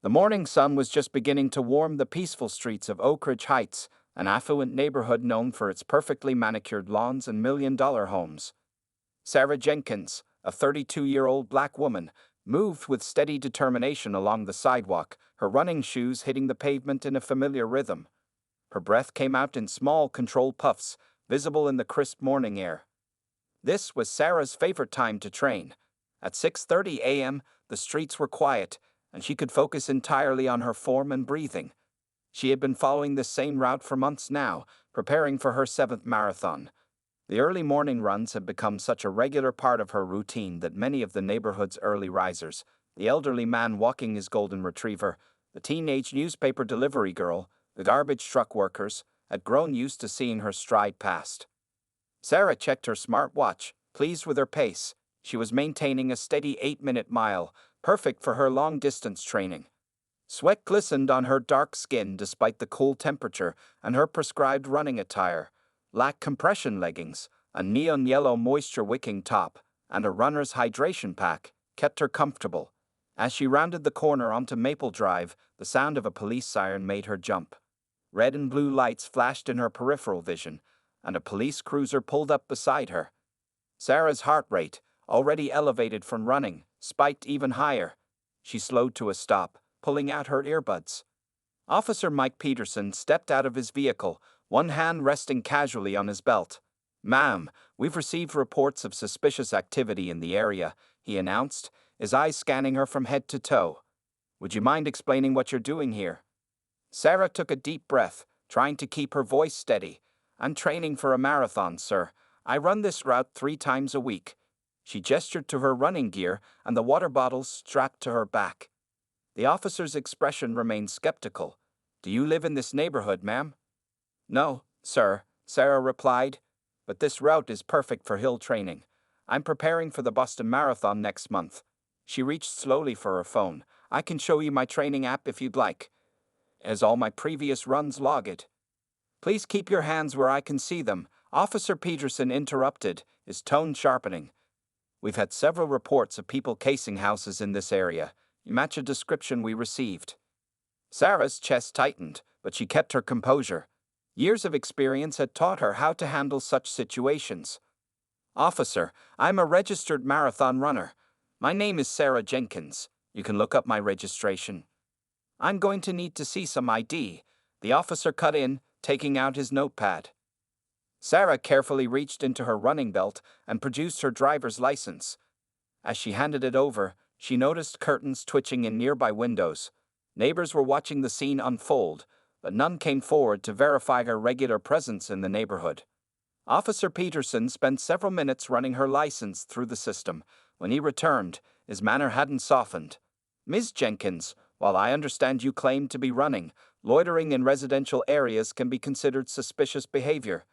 The morning sun was just beginning to warm the peaceful streets of Oak Ridge Heights, an affluent neighborhood known for its perfectly manicured lawns and million-dollar homes. Sarah Jenkins, a 32-year-old black woman, moved with steady determination along the sidewalk, her running shoes hitting the pavement in a familiar rhythm. Her breath came out in small, controlled puffs, visible in the crisp morning air. This was Sarah's favorite time to train. At 6:30 a.m., the streets were quiet, and she could focus entirely on her form and breathing. She had been following this same route for months now, preparing for her 7th marathon. The early morning runs had become such a regular part of her routine that many of the neighborhood's early risers, the elderly man walking his golden retriever, the teenage newspaper delivery girl, the garbage truck workers, had grown used to seeing her stride past. Sarah checked her smartwatch, pleased with her pace. She was maintaining a steady 8-minute mile, perfect for her long-distance training. Sweat glistened on her dark skin despite the cool temperature, and her prescribed running attire, black compression leggings, a neon yellow moisture-wicking top, and a runner's hydration pack, kept her comfortable. As she rounded the corner onto Maple Drive, the sound of a police siren made her jump. Red and blue lights flashed in her peripheral vision, and a police cruiser pulled up beside her. Sarah's heart rate, already elevated from running, spiked even higher. She slowed to a stop, pulling out her earbuds. Officer Mike Peterson stepped out of his vehicle, one hand resting casually on his belt. "Ma'am, we've received reports of suspicious activity in the area," he announced, his eyes scanning her from head to toe. "Would you mind explaining what you're doing here?" Sarah took a deep breath, trying to keep her voice steady. "I'm training for a marathon, sir. I run this route 3 times a week." She gestured to her running gear and the water bottles strapped to her back. The officer's expression remained skeptical. "Do you live in this neighborhood, ma'am?" "No, sir," Sarah replied, "but this route is perfect for hill training. I'm preparing for the Boston Marathon next month." She reached slowly for her phone. "I can show you my training app if you'd like. As all my previous runs log it." "Please keep your hands where I can see them," Officer Peterson interrupted, his tone sharpening. "We've had several reports of people casing houses in this area. You match a description we received." Sarah's chest tightened, but she kept her composure. Years of experience had taught her how to handle such situations. "Officer, I'm a registered marathon runner. My name is Sarah Jenkins. You can look up my registration." "I'm going to need to see some ID," the officer cut in, taking out his notepad. Sarah carefully reached into her running belt and produced her driver's license. As she handed it over, she noticed curtains twitching in nearby windows. Neighbors were watching the scene unfold, but none came forward to verify her regular presence in the neighborhood. Officer Peterson spent several minutes running her license through the system. When he returned, his manner hadn't softened. "Ms. Jenkins, while I understand you claim to be running, loitering in residential areas can be considered suspicious behavior.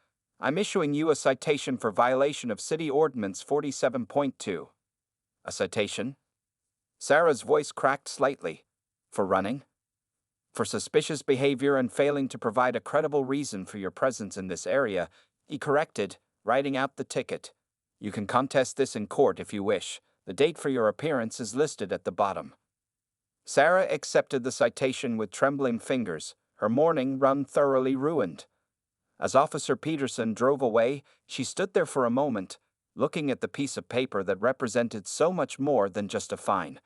I'm issuing you a citation for violation of City Ordinance 47.2. "A citation?" Sarah's voice cracked slightly. "For running?" "For suspicious behavior and failing to provide a credible reason for your presence in this area," he corrected, writing out the ticket. "You can contest this in court if you wish. The date for your appearance is listed at the bottom." Sarah accepted the citation with trembling fingers, her morning run thoroughly ruined. As Officer Peterson drove away, she stood there for a moment, looking at the piece of paper that represented so much more than just a fine.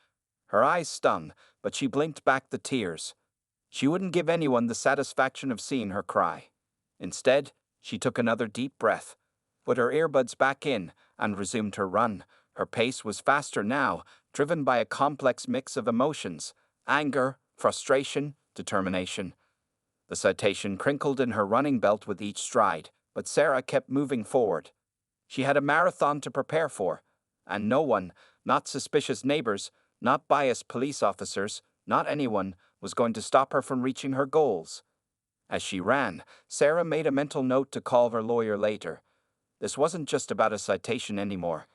Her eyes stung, but she blinked back the tears. She wouldn't give anyone the satisfaction of seeing her cry. Instead, she took another deep breath, put her earbuds back in, and resumed her run. Her pace was faster now, driven by a complex mix of emotions: anger, frustration, determination. The citation crinkled in her running belt with each stride, but Sarah kept moving forward. She had a marathon to prepare for, and no one, not suspicious neighbors, not biased police officers, not anyone, was going to stop her from reaching her goals. As she ran, Sarah made a mental note to call her lawyer later. This wasn't just about a citation anymore.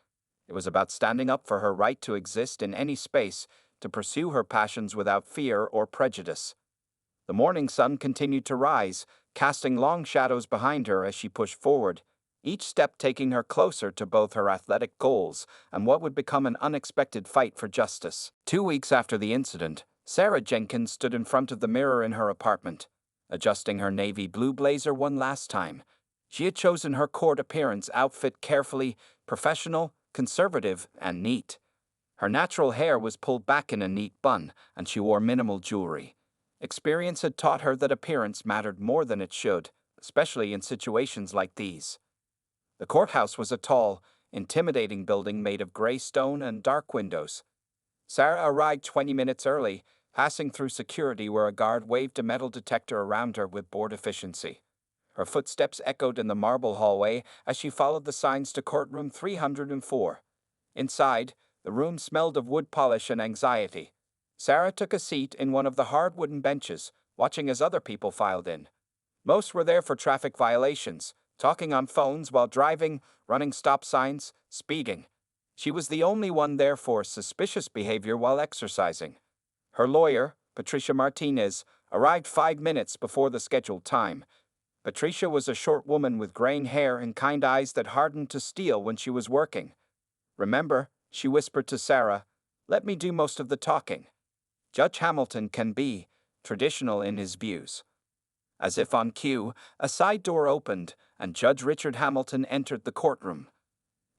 It was about standing up for her right to exist in any space, to pursue her passions without fear or prejudice. The morning sun continued to rise, casting long shadows behind her as she pushed forward, each step taking her closer to both her athletic goals and what would become an unexpected fight for justice. 2 weeks after the incident, Sarah Jenkins stood in front of the mirror in her apartment, adjusting her navy blue blazer one last time. She had chosen her court appearance outfit carefully, professional, conservative, and neat. Her natural hair was pulled back in a neat bun, and she wore minimal jewelry. Experience had taught her that appearance mattered more than it should, especially in situations like these. The courthouse was a tall, intimidating building made of gray stone and dark windows. Sarah arrived 20 minutes early, passing through security where a guard waved a metal detector around her with bored efficiency. Her footsteps echoed in the marble hallway as she followed the signs to courtroom 304. Inside, the room smelled of wood polish and anxiety. Sarah took a seat in one of the hard wooden benches, watching as other people filed in. Most were there for traffic violations, talking on phones while driving, running stop signs, speeding. She was the only one there for suspicious behavior while exercising. Her lawyer, Patricia Martinez, arrived 5 minutes before the scheduled time. Patricia was a short woman with graying hair and kind eyes that hardened to steel when she was working. "Remember," she whispered to Sarah, "let me do most of the talking." Judge Hamilton can be traditional in his views. As if on cue, a side door opened, and Judge Richard Hamilton entered the courtroom.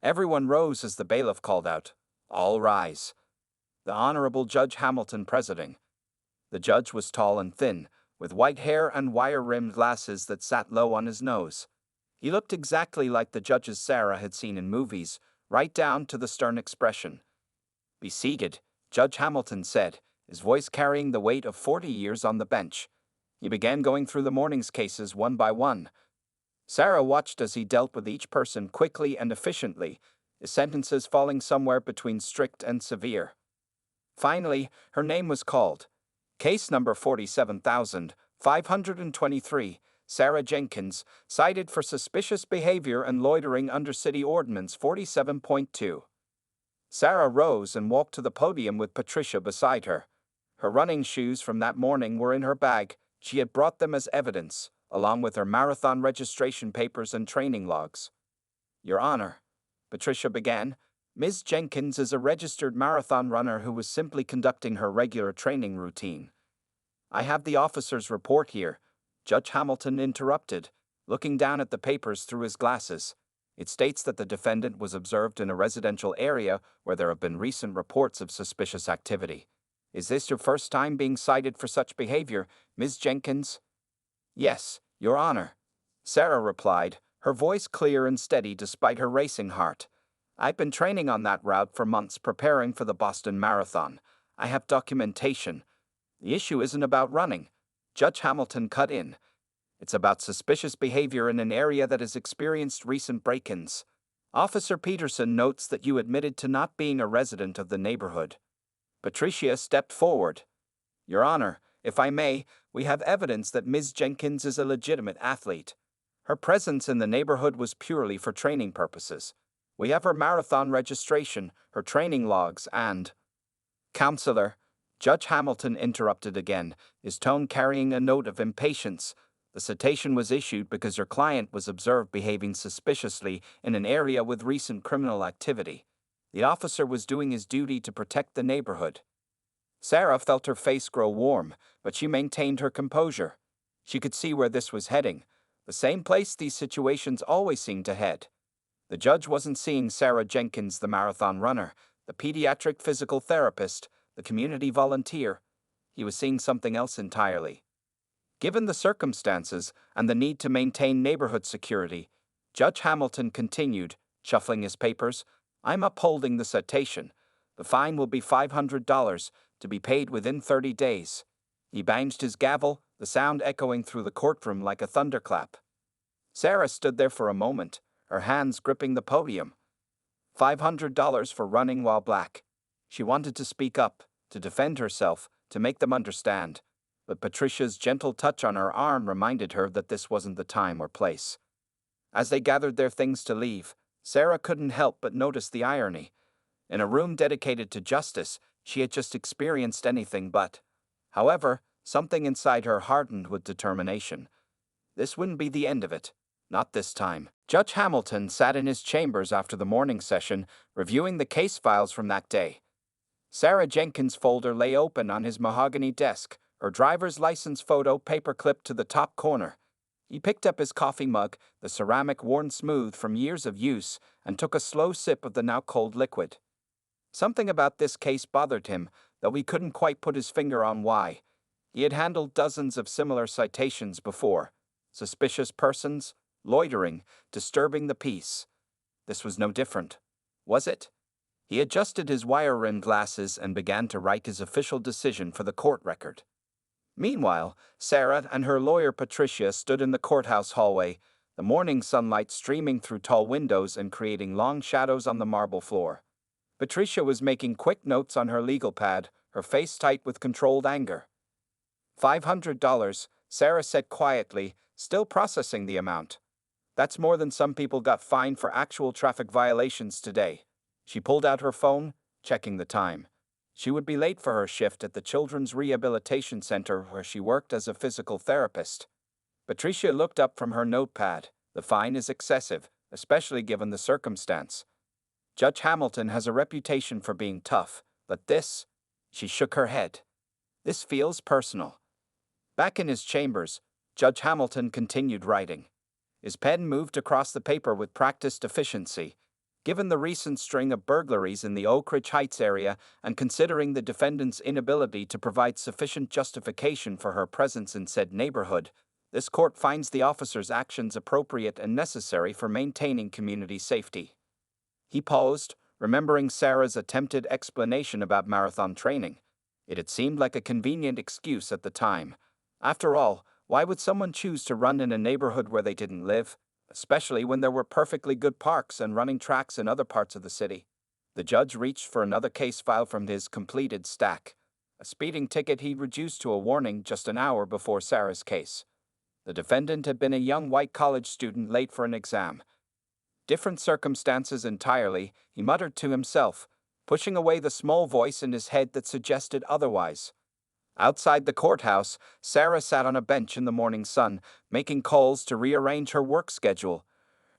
Everyone rose as the bailiff called out, "All rise." The Honorable Judge Hamilton presiding. The judge was tall and thin, with white hair and wire-rimmed glasses that sat low on his nose. He looked exactly like the judges Sarah had seen in movies, right down to the stern expression. "Be seated," Judge Hamilton said, his voice carrying the weight of 40 years on the bench. He began going through the morning's cases one by one. Sarah watched as he dealt with each person quickly and efficiently, his sentences falling somewhere between strict and severe. Finally, her name was called. Case number 47,523, Sarah Jenkins, cited for suspicious behavior and loitering under City Ordinance 47.2. Sarah rose and walked to the podium with Patricia beside her. Her running shoes from that morning were in her bag. She had brought them as evidence, along with her marathon registration papers and training logs. "Your Honor," Patricia began, "Ms. Jenkins is a registered marathon runner who was simply conducting her regular training routine." "I have the officer's report here," Judge Hamilton interrupted, looking down at the papers through his glasses. "It states that the defendant was observed in a residential area where there have been recent reports of suspicious activity. Is this your first time being cited for such behavior, Ms. Jenkins?" "Yes, Your Honor," Sarah replied, her voice clear and steady despite her racing heart. "I've been training on that route for months preparing for the Boston Marathon. I have documentation. The issue isn't about running," Judge Hamilton cut in. "It's about suspicious behavior in an area that has experienced recent break-ins. Officer Peterson notes that you admitted to not being a resident of the neighborhood." Patricia stepped forward. "Your Honor, if I may, we have evidence that Ms. Jenkins is a legitimate athlete. Her presence in the neighborhood was purely for training purposes. We have her marathon registration, her training logs, and—" "Counselor," Judge Hamilton interrupted again, his tone carrying a note of impatience. "The citation was issued because your client was observed behaving suspiciously in an area with recent criminal activity. The officer was doing his duty to protect the neighborhood." Sarah felt her face grow warm, but she maintained her composure. She could see where this was heading, the same place these situations always seem to head. The judge wasn't seeing Sarah Jenkins, the marathon runner, the pediatric physical therapist, the community volunteer. He was seeing something else entirely. Given the circumstances and the need to maintain neighborhood security, Judge Hamilton continued, shuffling his papers, "I'm upholding the citation. The fine will be $500, to be paid within 30 days. He banged his gavel, the sound echoing through the courtroom like a thunderclap. Sarah stood there for a moment, her hands gripping the podium. $500 for running while black. She wanted to speak up, to defend herself, to make them understand. But Patricia's gentle touch on her arm reminded her that this wasn't the time or place. As they gathered their things to leave, Sarah couldn't help but notice the irony. In a room dedicated to justice, she had just experienced anything but. However, something inside her hardened with determination. This wouldn't be the end of it. Not this time. Judge Hamilton sat in his chambers after the morning session, reviewing the case files from that day. Sarah Jenkins' folder lay open on his mahogany desk, her driver's license photo paper-clipped to the top corner. He picked up his coffee mug, the ceramic worn smooth from years of use, and took a slow sip of the now cold liquid. Something about this case bothered him, though he couldn't quite put his finger on why. He had handled dozens of similar citations before. Suspicious persons, loitering, disturbing the peace. This was no different. Was it? He adjusted his wire-rimmed glasses and began to write his official decision for the court record. Meanwhile, Sarah and her lawyer Patricia stood in the courthouse hallway, the morning sunlight streaming through tall windows and creating long shadows on the marble floor. Patricia was making quick notes on her legal pad, her face tight with controlled anger. $500, Sarah said quietly, still processing the amount. That's more than some people got fined for actual traffic violations today. She pulled out her phone, checking the time. She would be late for her shift at the Children's Rehabilitation Center where she worked as a physical therapist. Patricia looked up from her notepad. The fine is excessive, especially given the circumstance. Judge Hamilton has a reputation for being tough, but this, she shook her head. This feels personal. Back in his chambers, Judge Hamilton continued writing. His pen moved across the paper with practiced efficiency. Given the recent string of burglaries in the Oak Ridge Heights area and considering the defendant's inability to provide sufficient justification for her presence in said neighborhood, this court finds the officer's actions appropriate and necessary for maintaining community safety. He paused, remembering Sarah's attempted explanation about marathon training. It had seemed like a convenient excuse at the time. After all, why would someone choose to run in a neighborhood where they didn't live, especially when there were perfectly good parks and running tracks in other parts of the city? The judge reached for another case file from his completed stack, a speeding ticket he'd reduced to a warning just an hour before Sarah's case. The defendant had been a young white college student late for an exam. Different circumstances entirely, he muttered to himself, pushing away the small voice in his head that suggested otherwise. Outside the courthouse, Sarah sat on a bench in the morning sun, making calls to rearrange her work schedule.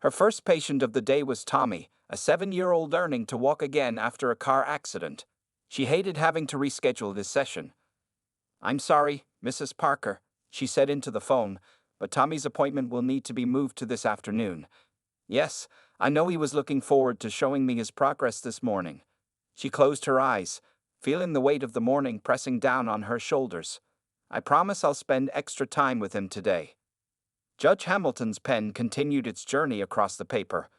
Her first patient of the day was Tommy, a 7-year-old learning to walk again after a car accident. She hated having to reschedule this session. "I'm sorry, Mrs. Parker," she said into the phone, "but Tommy's appointment will need to be moved to this afternoon." "Yes, I know he was looking forward to showing me his progress this morning." She closed her eyes, feeling the weight of the morning pressing down on her shoulders. "I promise I'll spend extra time with him today." Judge Hamilton's pen continued its journey across the paper.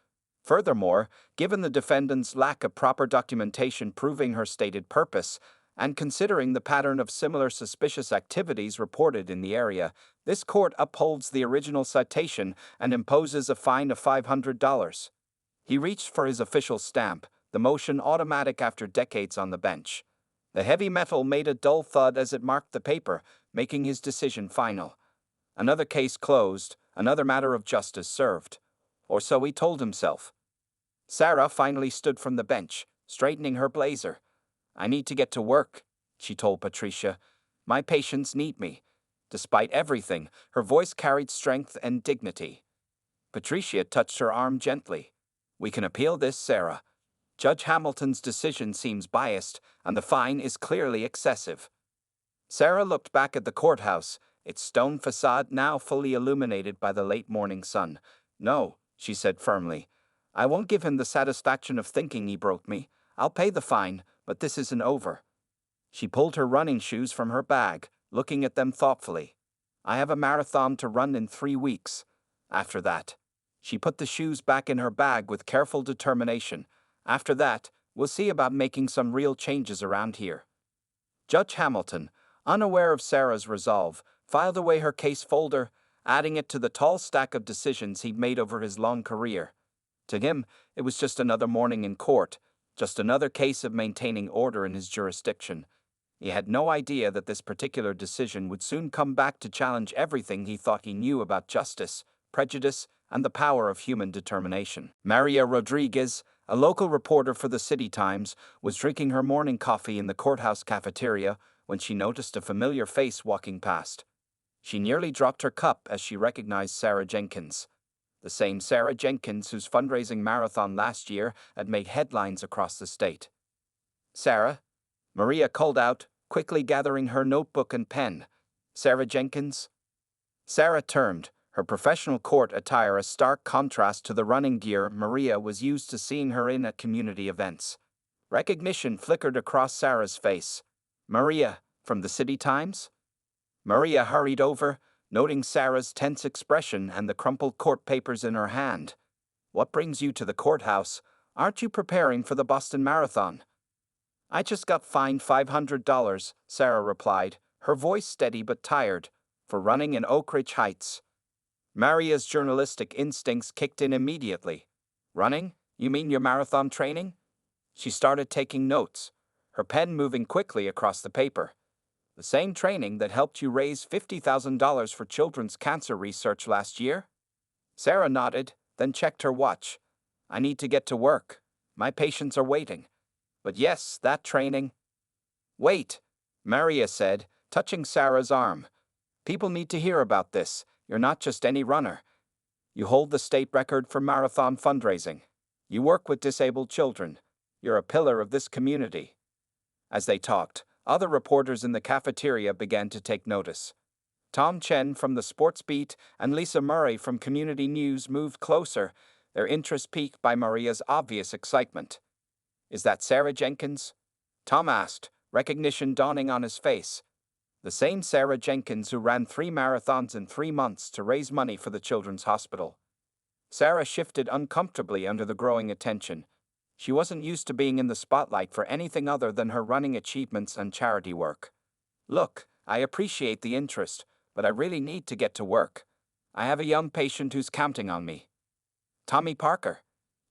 Furthermore, given the defendant's lack of proper documentation proving her stated purpose, and considering the pattern of similar suspicious activities reported in the area, this court upholds the original citation and imposes a fine of $500. He reached for his official stamp, the motion automatic after decades on the bench. The heavy metal made a dull thud as it marked the paper, making his decision final. Another case closed, another matter of justice served. Or so he told himself. Sarah finally stood from the bench, straightening her blazer. "I need to get to work," she told Patricia. "My patients need me." Despite everything, her voice carried strength and dignity. Patricia touched her arm gently. "We can appeal this, Sarah. Judge Hamilton's decision seems biased, and the fine is clearly excessive." Sarah looked back at the courthouse, its stone facade now fully illuminated by the late morning sun. "No," she said firmly. "I won't give him the satisfaction of thinking he broke me. I'll pay the fine, but this isn't over." She pulled her running shoes from her bag, looking at them thoughtfully. "I have a marathon to run in 3 weeks. After that." She put the shoes back in her bag with careful determination. "After that, we'll see about making some real changes around here." Judge Hamilton, unaware of Sarah's resolve, filed away her case folder, adding it to the tall stack of decisions he'd made over his long career. To him, it was just another morning in court, just another case of maintaining order in his jurisdiction. He had no idea that this particular decision would soon come back to challenge everything he thought he knew about justice, prejudice, and the power of human determination. Maria Rodriguez, a local reporter for the City Times, was drinking her morning coffee in the courthouse cafeteria when she noticed a familiar face walking past. She nearly dropped her cup as she recognized Sarah Jenkins. The same Sarah Jenkins whose fundraising marathon last year had made headlines across the state. "Sarah," Maria called out, quickly gathering her notebook and pen. Sarah Jenkins? Sarah turned, her professional court attire a stark contrast to the running gear Maria was used to seeing her in at community events. Recognition flickered across Sarah's face. Maria, from the City Times? Maria hurried over, noting Sarah's tense expression and the crumpled court papers in her hand. What brings you to the courthouse? Aren't you preparing for the Boston Marathon? I just got fined $500, Sarah replied, her voice steady but tired, for running in Oak Ridge Heights. Maria's journalistic instincts kicked in immediately. Running? You mean your marathon training? She started taking notes, her pen moving quickly across the paper. The same training that helped you raise $50,000 for children's cancer research last year? Sarah nodded, then checked her watch. I need to get to work. My patients are waiting. But yes, that training. Wait, Maria said, touching Sarah's arm. People need to hear about this. You're not just any runner. You hold the state record for marathon fundraising. You work with disabled children. You're a pillar of this community. As they talked, other reporters in the cafeteria began to take notice. Tom Chen from the Sports Beat and Lisa Murray from Community News moved closer, their interest piqued by Maria's obvious excitement. Is that Sarah Jenkins? Tom asked, recognition dawning on his face. The same Sarah Jenkins who ran 3 marathons in 3 months to raise money for the Children's Hospital. Sarah shifted uncomfortably under the growing attention. She wasn't used to being in the spotlight for anything other than her running achievements and charity work. Look, I appreciate the interest, but I really need to get to work. I have a young patient who's counting on me. Tommy Parker.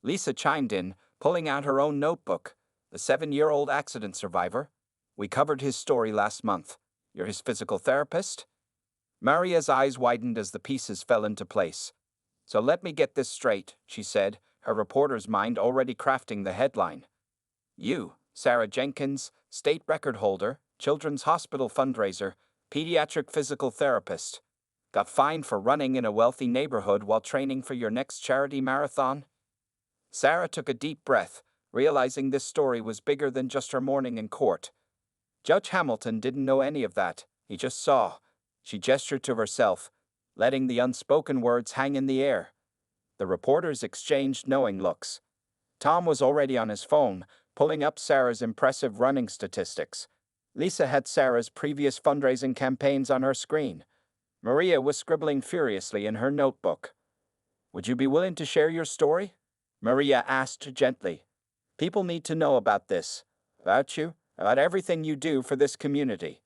Lisa chimed in, pulling out her own notebook. The 7-year-old accident survivor. We covered his story last month. You're his physical therapist? Maria's eyes widened as the pieces fell into place. So let me get this straight, she said, her reporter's mind already crafting the headline. You, Sarah Jenkins, state record holder, Children's Hospital fundraiser, pediatric physical therapist, got fined for running in a wealthy neighborhood while training for your next charity marathon? Sarah took a deep breath, realizing this story was bigger than just her morning in court. Judge Hamilton didn't know any of that, he just saw. She gestured to herself, letting the unspoken words hang in the air. The reporters exchanged knowing looks. Tom was already on his phone, pulling up Sarah's impressive running statistics. Lisa had Sarah's previous fundraising campaigns on her screen. Maria was scribbling furiously in her notebook. Would you be willing to share your story? Maria asked gently. People need to know about this, about you, about everything you do for this community.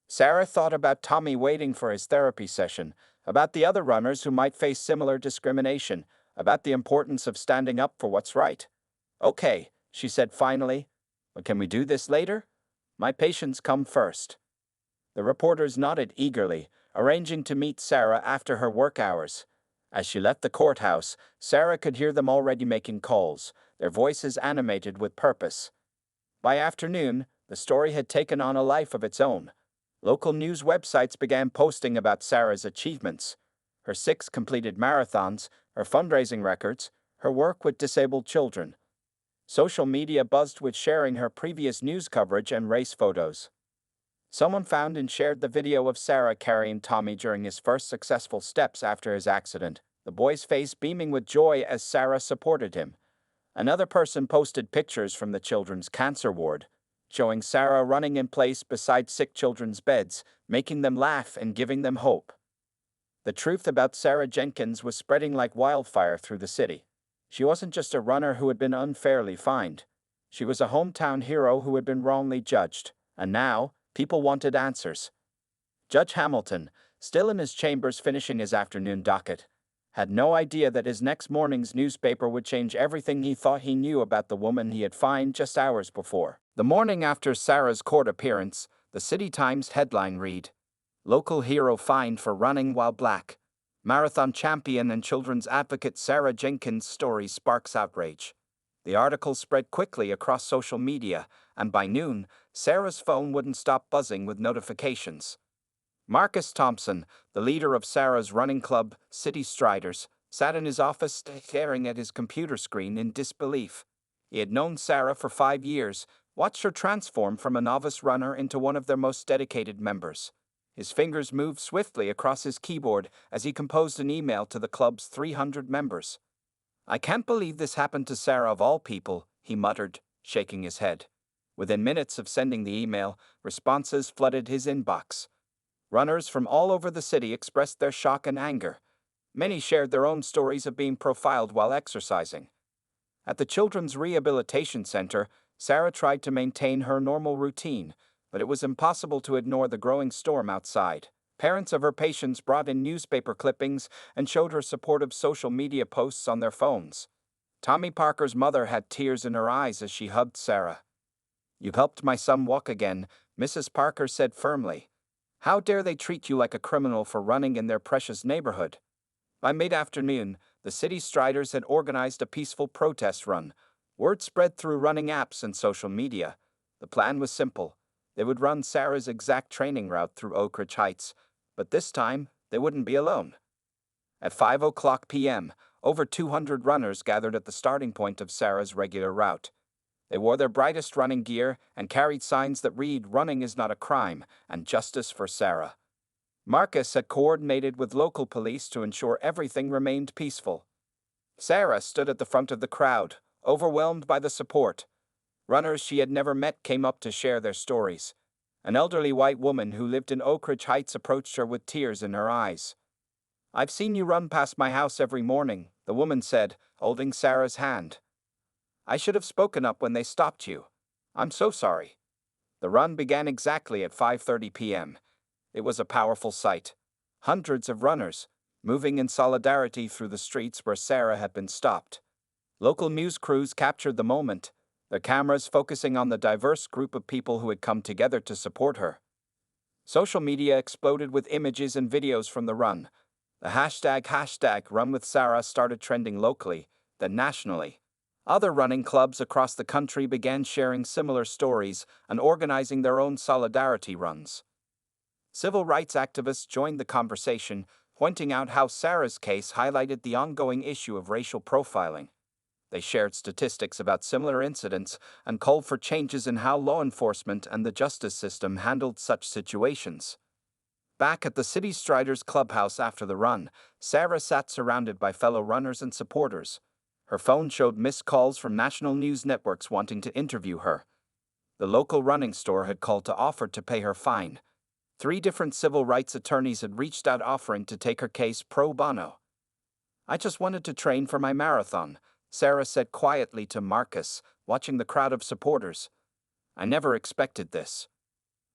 Sarah thought about Tommy waiting for his therapy session, about the other runners who might face similar discrimination, about the importance of standing up for what's right. Okay, she said finally, but can we do this later? My patients come first. The reporters nodded eagerly, arranging to meet Sarah after her work hours. As she left the courthouse, Sarah could hear them already making calls, their voices animated with purpose. By afternoon, the story had taken on a life of its own. Local news websites began posting about Sarah's achievements, her 6 completed marathons, her fundraising records, her work with disabled children. Social media buzzed with sharing her previous news coverage and race photos. Someone found and shared the video of Sarah carrying Tommy during his first successful steps after his accident, the boy's face beaming with joy as Sarah supported him. Another person posted pictures from the children's cancer ward, showing Sarah running in place beside sick children's beds, making them laugh and giving them hope. The truth about Sarah Jenkins was spreading like wildfire through the city. She wasn't just a runner who had been unfairly fined. She was a hometown hero who had been wrongly judged, and now, people wanted answers. Judge Hamilton, still in his chambers finishing his afternoon docket, had no idea that his next morning's newspaper would change everything he thought he knew about the woman he had fined just hours before. The morning after Sarah's court appearance, the City Times headline read, Local hero fined for running while black. Marathon champion and children's advocate Sarah Jenkins' story sparks outrage. The article spread quickly across social media, and by noon, Sarah's phone wouldn't stop buzzing with notifications. Marcus Thompson, the leader of Sarah's running club, City Striders, sat in his office staring at his computer screen in disbelief. He had known Sarah for 5 years, watched her transform from a novice runner into one of their most dedicated members. His fingers moved swiftly across his keyboard as he composed an email to the club's 300 members. "I can't believe this happened to Sarah of all people," he muttered, shaking his head. Within minutes of sending the email, responses flooded his inbox. Runners from all over the city expressed their shock and anger. Many shared their own stories of being profiled while exercising. At the Children's Rehabilitation Center, Sarah tried to maintain her normal routine, but it was impossible to ignore the growing storm outside. Parents of her patients brought in newspaper clippings and showed her supportive social media posts on their phones. Tommy Parker's mother had tears in her eyes as she hugged Sarah. "You've helped my son walk again," Mrs. Parker said firmly. "How dare they treat you like a criminal for running in their precious neighborhood?" By mid-afternoon, the city Striders had organized a peaceful protest run. Word spread through running apps and social media. The plan was simple. They would run Sarah's exact training route through Oak Ridge Heights, but this time, they wouldn't be alone. At 5:00 p.m., over 200 runners gathered at the starting point of Sarah's regular route. They wore their brightest running gear and carried signs that read, "Running is not a crime," and "Justice for Sarah." Marcus had coordinated with local police to ensure everything remained peaceful. Sarah stood at the front of the crowd, overwhelmed by the support. Runners she had never met came up to share their stories. An elderly white woman who lived in Oak Ridge Heights approached her with tears in her eyes. "I've seen you run past my house every morning," the woman said, holding Sarah's hand. "I should have spoken up when they stopped you. I'm so sorry." The run began exactly at 5:30 p.m. It was a powerful sight. Hundreds of runners, moving in solidarity through the streets where Sarah had been stopped. Local news crews captured the moment, their cameras focusing on the diverse group of people who had come together to support her. Social media exploded with images and videos from the run. The hashtag #RunWithSarah started trending locally, then nationally. Other running clubs across the country began sharing similar stories and organizing their own solidarity runs. Civil rights activists joined the conversation, pointing out how Sarah's case highlighted the ongoing issue of racial profiling. They shared statistics about similar incidents and called for changes in how law enforcement and the justice system handled such situations. Back at the city's Striders clubhouse after the run, Sarah sat surrounded by fellow runners and supporters. Her phone showed missed calls from national news networks wanting to interview her. The local running store had called to offer to pay her fine. 3 different civil rights attorneys had reached out offering to take her case pro bono. "I just wanted to train for my marathon," Sarah said quietly to Marcus, watching the crowd of supporters. "I never expected this."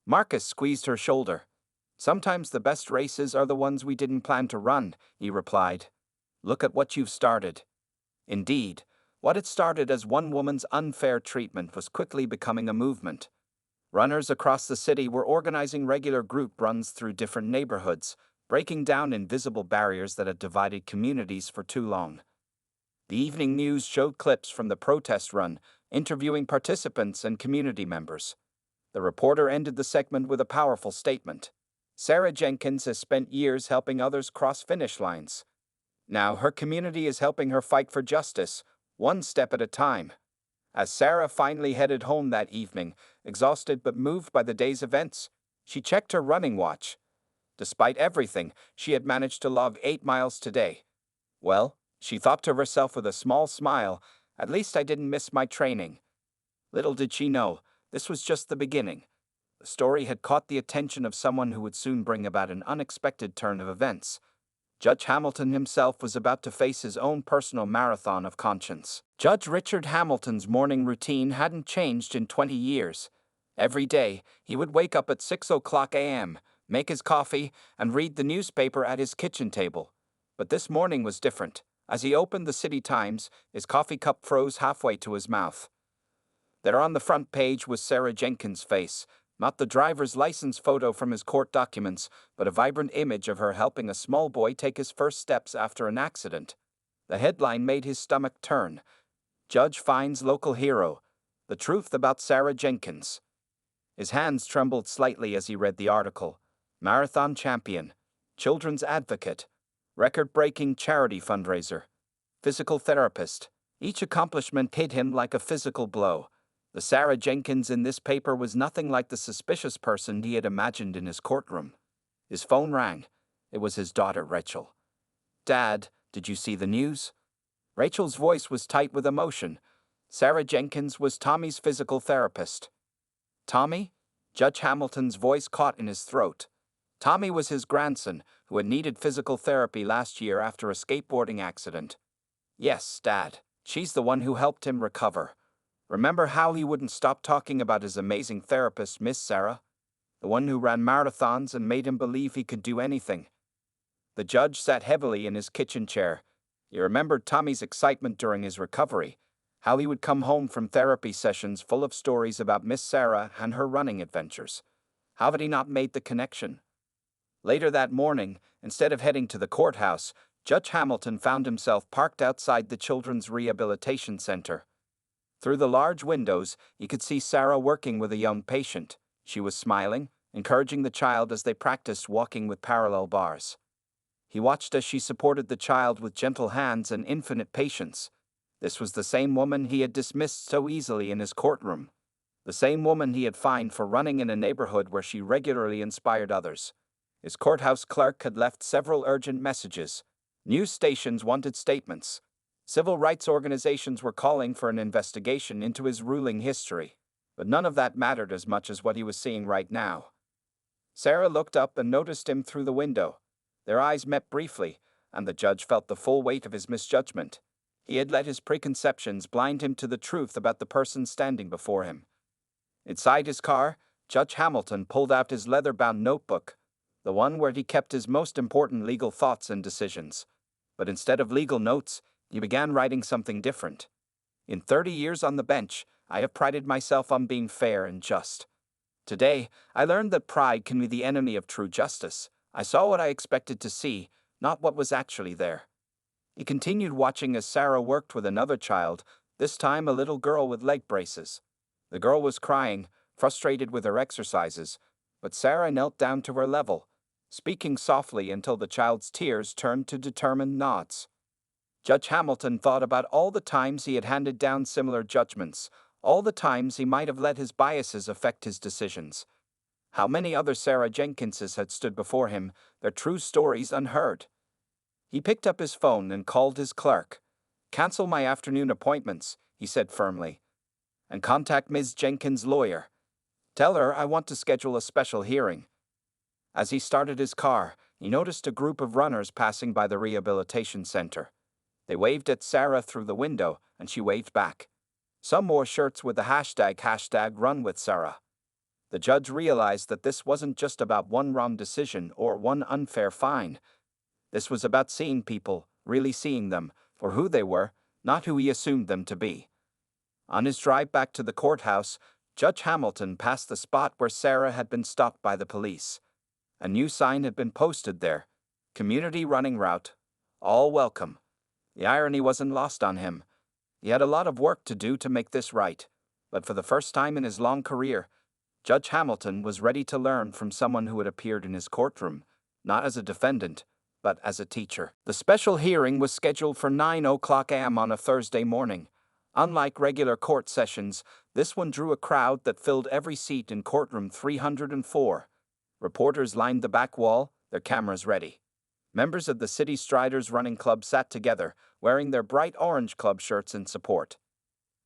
Marcus squeezed her shoulder. "Sometimes the best races are the ones we didn't plan to run," he replied. "Look at what you've started." Indeed, what had started as one woman's unfair treatment was quickly becoming a movement. Runners across the city were organizing regular group runs through different neighborhoods, breaking down invisible barriers that had divided communities for too long. The evening news showed clips from the protest run, interviewing participants and community members. The reporter ended the segment with a powerful statement. "Sarah Jenkins has spent years helping others cross finish lines. Now her community is helping her fight for justice, one step at a time." As Sarah finally headed home that evening, exhausted but moved by the day's events, she checked her running watch. Despite everything, she had managed to log 8 miles today. "Well," she thought to herself with a small smile, "at least I didn't miss my training." Little did she know, this was just the beginning. The story had caught the attention of someone who would soon bring about an unexpected turn of events. Judge Hamilton himself was about to face his own personal marathon of conscience. Judge Richard Hamilton's morning routine hadn't changed in 20 years. Every day, he would wake up at 6:00 a.m., make his coffee, and read the newspaper at his kitchen table. But this morning was different. As he opened the City Times, his coffee cup froze halfway to his mouth. There on the front page was Sarah Jenkins' face, not the driver's license photo from his court documents, but a vibrant image of her helping a small boy take his first steps after an accident. The headline made his stomach turn. "Judge finds local hero. The truth about Sarah Jenkins." His hands trembled slightly as he read the article. Marathon champion, children's advocate, record-breaking charity fundraiser, physical therapist. Each accomplishment hit him like a physical blow. The Sarah Jenkins in this paper was nothing like the suspicious person he had imagined in his courtroom. His phone rang. It was his daughter, Rachel. "Dad, did you see the news?" Rachel's voice was tight with emotion. Sarah Jenkins was Tommy's physical therapist. Tommy? Judge Hamilton's voice caught in his throat. Tommy was his grandson, who had needed physical therapy last year after a skateboarding accident. "Yes, Dad. She's the one who helped him recover. Remember how he wouldn't stop talking about his amazing therapist, Miss Sarah? The one who ran marathons and made him believe he could do anything." The judge sat heavily in his kitchen chair. He remembered Tommy's excitement during his recovery, how he would come home from therapy sessions full of stories about Miss Sarah and her running adventures. How had he not made the connection? Later that morning, instead of heading to the courthouse, Judge Hamilton found himself parked outside the Children's Rehabilitation Center. Through the large windows, he could see Sarah working with a young patient. She was smiling, encouraging the child as they practiced walking with parallel bars. He watched as she supported the child with gentle hands and infinite patience. This was the same woman he had dismissed so easily in his courtroom. The same woman he had fined for running in a neighborhood where she regularly inspired others. His courthouse clerk had left several urgent messages. News stations wanted statements. Civil rights organizations were calling for an investigation into his ruling history. But none of that mattered as much as what he was seeing right now. Sarah looked up and noticed him through the window. Their eyes met briefly, and the judge felt the full weight of his misjudgment. He had let his preconceptions blind him to the truth about the person standing before him. Inside his car, Judge Hamilton pulled out his leather-bound notebook, the one where he kept his most important legal thoughts and decisions. But instead of legal notes, he began writing something different. "In 30 years on the bench, I have prided myself on being fair and just. Today, I learned that pride can be the enemy of true justice. I saw what I expected to see, not what was actually there." He continued watching as Sarah worked with another child, this time a little girl with leg braces. The girl was crying, frustrated with her exercises, but Sarah knelt down to her level, speaking softly until the child's tears turned to determined nods. Judge Hamilton thought about all the times he had handed down similar judgments, all the times he might have let his biases affect his decisions. How many other Sarah Jenkinses had stood before him, their true stories unheard? He picked up his phone and called his clerk. "Cancel my afternoon appointments," he said firmly, "and contact Ms. Jenkins' lawyer. Tell her I want to schedule a special hearing." As he started his car, he noticed a group of runners passing by the rehabilitation center. They waved at Sarah through the window, and she waved back. Some wore shirts with the hashtag Run with Sarah. The judge realized that this wasn't just about one wrong decision or one unfair fine. This was about seeing people, really seeing them, for who they were, not who he assumed them to be. On his drive back to the courthouse, Judge Hamilton passed the spot where Sarah had been stopped by the police. A new sign had been posted there: "Community running route. All welcome." The irony wasn't lost on him. He had a lot of work to do to make this right, but for the first time in his long career, Judge Hamilton was ready to learn from someone who had appeared in his courtroom, not as a defendant, but as a teacher. The special hearing was scheduled for 9:00 a.m. on a Thursday morning. Unlike regular court sessions, this one drew a crowd that filled every seat in courtroom 304. Reporters lined the back wall, their cameras ready. Members of the City Striders Running Club sat together, wearing their bright orange club shirts in support.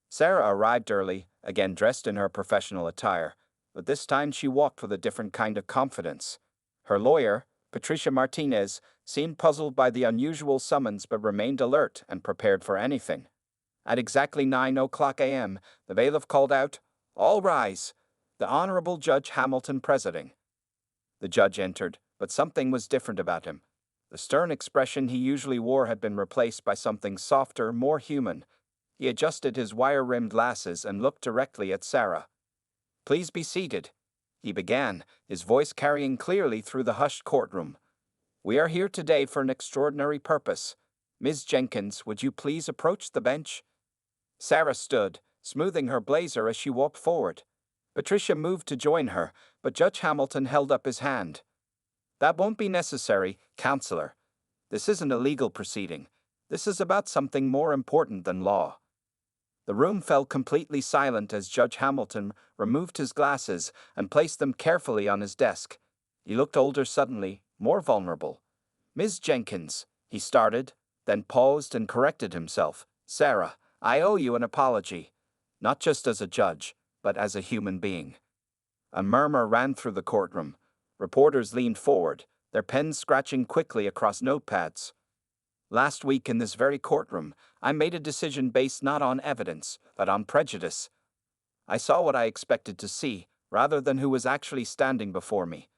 Sarah arrived early, again dressed in her professional attire, but this time she walked with a different kind of confidence. Her lawyer, Patricia Martinez, seemed puzzled by the unusual summons but remained alert and prepared for anything. At exactly 9:00 a.m., the bailiff called out, "All rise. The Honorable Judge Hamilton presiding." The judge entered, but something was different about him. The stern expression he usually wore had been replaced by something softer, more human. He adjusted his wire-rimmed glasses and looked directly at Sarah. "Please be seated," he began, his voice carrying clearly through the hushed courtroom. "We are here today for an extraordinary purpose. Ms. Jenkins, would you please approach the bench?" Sarah stood, smoothing her blazer as she walked forward. Patricia moved to join her, but Judge Hamilton held up his hand. "That won't be necessary, counselor. This isn't a legal proceeding. This is about something more important than law." The room fell completely silent as Judge Hamilton removed his glasses and placed them carefully on his desk. He looked older suddenly, more vulnerable. "Ms. Jenkins," he started, then paused and corrected himself. "Sarah, I owe you an apology, not just as a judge, but as a human being." A murmur ran through the courtroom. Reporters leaned forward, their pens scratching quickly across notepads. "Last week in this very courtroom, I made a decision based not on evidence, but on prejudice. I saw what I expected to see, rather than who was actually standing before me."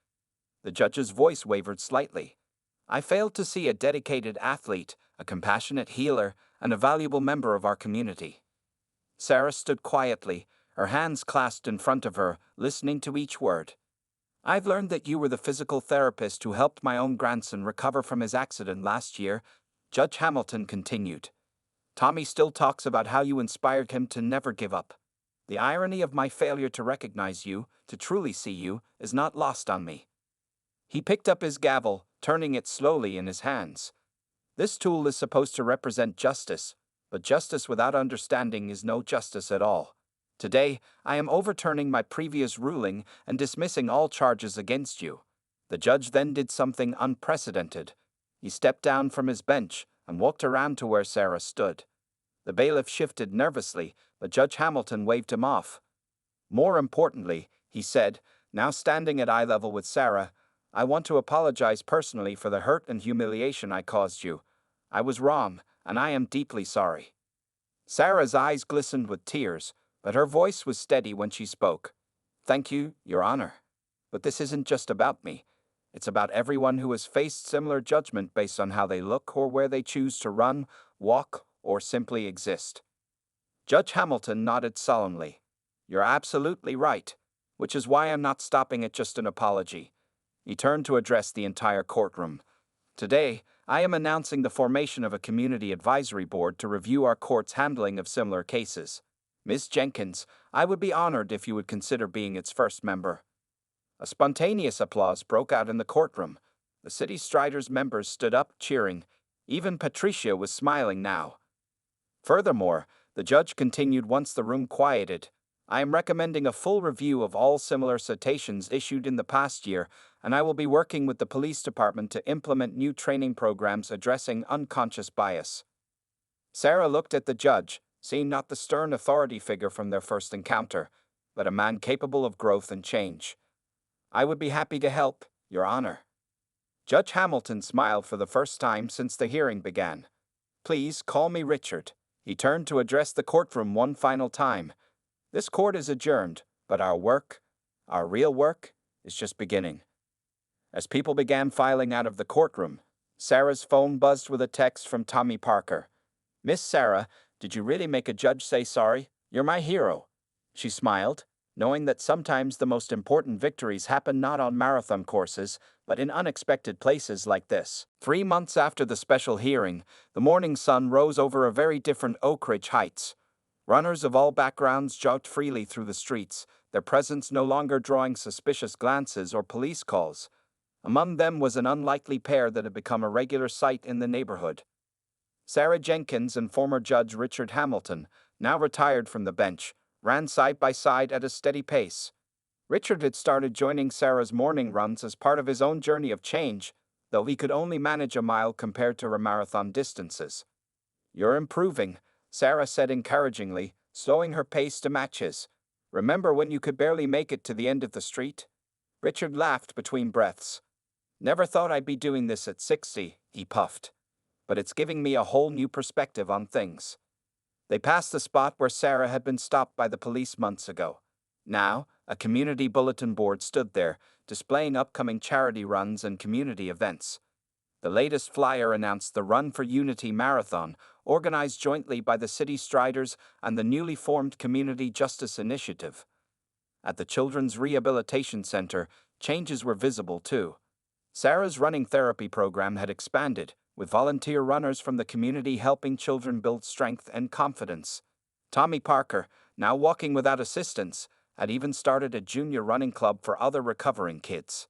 The judge's voice wavered slightly. "I failed to see a dedicated athlete, a compassionate healer, and a valuable member of our community." Sarah stood quietly, her hands clasped in front of her, listening to each word. "I've learned that you were the physical therapist who helped my own grandson recover from his accident last year," Judge Hamilton continued. "Tommy still talks about how you inspired him to never give up. The irony of my failure to recognize you, to truly see you, is not lost on me." He picked up his gavel, turning it slowly in his hands. "This tool is supposed to represent justice, but justice without understanding is no justice at all. Today, I am overturning my previous ruling and dismissing all charges against you." The judge then did something unprecedented. He stepped down from his bench and walked around to where Sarah stood. The bailiff shifted nervously, but Judge Hamilton waved him off. "More importantly," he said, now standing at eye level with Sarah, "I want to apologize personally for the hurt and humiliation I caused you. I was wrong, and I am deeply sorry." Sarah's eyes glistened with tears, but her voice was steady when she spoke. "Thank you, Your Honor. But this isn't just about me. It's about everyone who has faced similar judgment based on how they look or where they choose to run, walk, or simply exist." Judge Hamilton nodded solemnly. "You're absolutely right, which is why I'm not stopping at just an apology." He turned to address the entire courtroom. "Today, I am announcing the formation of a community advisory board to review our court's handling of similar cases. Ms. Jenkins, I would be honored if you would consider being its first member." A spontaneous applause broke out in the courtroom. The City Striders members stood up, cheering. Even Patricia was smiling now. Furthermore, the judge continued once the room quieted, "I am recommending a full review of all similar citations issued in the past year, and I will be working with the police department to implement new training programs addressing unconscious bias." Sarah looked at the judge, seeing not the stern authority figure from their first encounter, but a man capable of growth and change. "I would be happy to help, Your Honor." Judge Hamilton smiled for the first time since the hearing began. "Please call me Richard." He turned to address the courtroom one final time. "This court is adjourned, but our work, our real work, is just beginning." As people began filing out of the courtroom, Sarah's phone buzzed with a text from Tommy Parker. "Miss Sarah, did you really make a judge say sorry? You're my hero." She smiled, knowing that sometimes the most important victories happen not on marathon courses, but in unexpected places like this. 3 months after the special hearing, the morning sun rose over a very different Oak Ridge Heights. Runners of all backgrounds jogged freely through the streets, their presence no longer drawing suspicious glances or police calls. Among them was an unlikely pair that had become a regular sight in the neighborhood. Sarah Jenkins and former Judge Richard Hamilton, now retired from the bench, ran side by side at a steady pace. Richard had started joining Sarah's morning runs as part of his own journey of change, though he could only manage a mile compared to her marathon distances. "You're improving," Sarah said encouragingly, slowing her pace to match his. "Remember when you could barely make it to the end of the street?" Richard laughed between breaths. "Never thought I'd be doing this at 60, he puffed. "But it's giving me a whole new perspective on things." They passed the spot where Sarah had been stopped by the police months ago. Now, a community bulletin board stood there, displaying upcoming charity runs and community events. The latest flyer announced the Run for Unity Marathon, organized jointly by the City Striders and the newly formed Community Justice Initiative. At the Children's Rehabilitation Center, changes were visible too. Sarah's running therapy program had expanded, with volunteer runners from the community helping children build strength and confidence. Tommy Parker, now walking without assistance, had even started a junior running club for other recovering kids.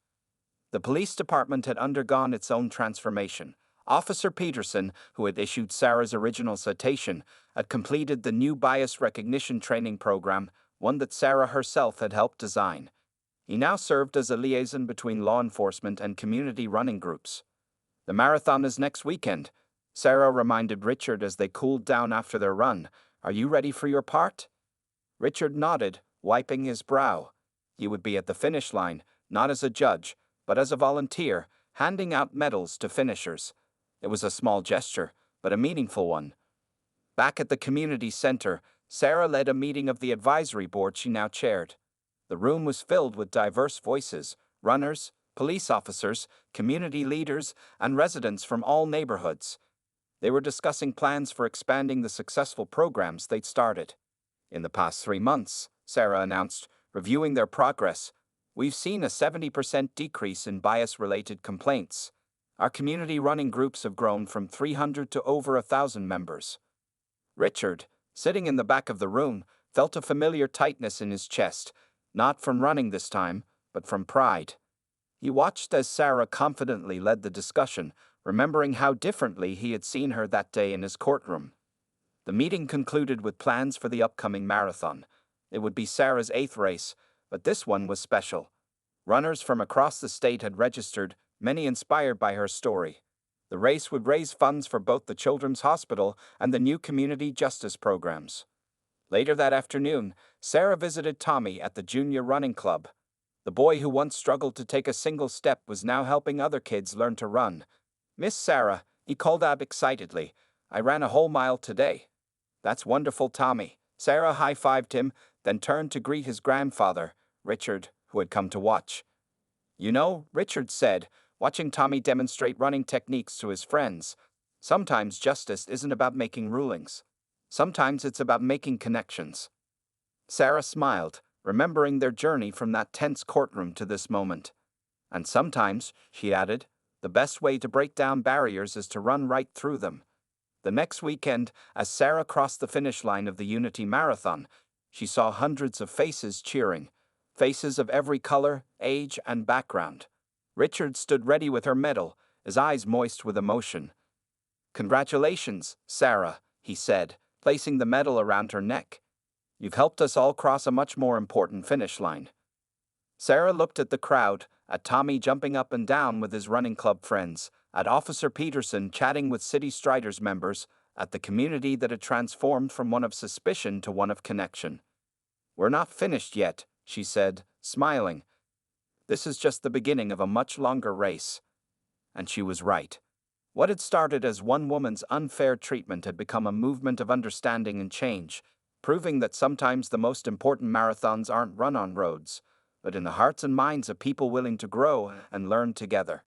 The police department had undergone its own transformation, Officer Peterson, who had issued Sarah's original citation, had completed the new bias recognition training program, one that Sarah herself had helped design. He now served as a liaison between law enforcement and community running groups. The marathon is next weekend, Sarah reminded Richard as they cooled down after their run. Are you ready for your part? Richard nodded, wiping his brow. He would be at the finish line, not as a judge, but as a volunteer, handing out medals to finishers. It was a small gesture, but a meaningful one. Back at the community center, Sarah led a meeting of the advisory board she now chaired. The room was filled with diverse voices: runners, police officers, community leaders, and residents from all neighborhoods. They were discussing plans for expanding the successful programs they'd started. In the past 3 months, Sarah announced, reviewing their progress, we've seen a 70% decrease in bias-related complaints. Our community running groups have grown from 300 to over 1,000 members. Richard, sitting in the back of the room, felt a familiar tightness in his chest, not from running this time, but from pride. He watched as Sarah confidently led the discussion, remembering how differently he had seen her that day in his courtroom. The meeting concluded with plans for the upcoming marathon. It would be Sarah's 8th race, but this one was special. Runners from across the state had registered, many inspired by her story. The race would raise funds for both the Children's Hospital and the new community justice programs. Later that afternoon, Sarah visited Tommy at the Junior Running Club. The boy who once struggled to take a single step was now helping other kids learn to run. "Miss Sarah," he called out excitedly, "I ran a whole mile today." "That's wonderful, Tommy." Sarah high-fived him, then turned to greet his grandfather, Richard, who had come to watch. "You know," Richard said, watching Tommy demonstrate running techniques to his friends, "sometimes justice isn't about making rulings. Sometimes it's about making connections." Sarah smiled, remembering their journey from that tense courtroom to this moment. "And sometimes," she added, "the best way to break down barriers is to run right through them." The next weekend, as Sarah crossed the finish line of the Unity Marathon, she saw hundreds of faces cheering, faces of every color, age, and background. Richard stood ready with her medal, his eyes moist with emotion. "Congratulations, Sarah," he said, placing the medal around her neck. "You've helped us all cross a much more important finish line." Sarah looked at the crowd, at Tommy jumping up and down with his running club friends, at Officer Peterson chatting with City Striders members, at the community that had transformed from one of suspicion to one of connection. "We're not finished yet," she said, smiling. "This is just the beginning of a much longer race." And she was right. What had started as one woman's unfair treatment had become a movement of understanding and change, proving that sometimes the most important marathons aren't run on roads, but in the hearts and minds of people willing to grow and learn together.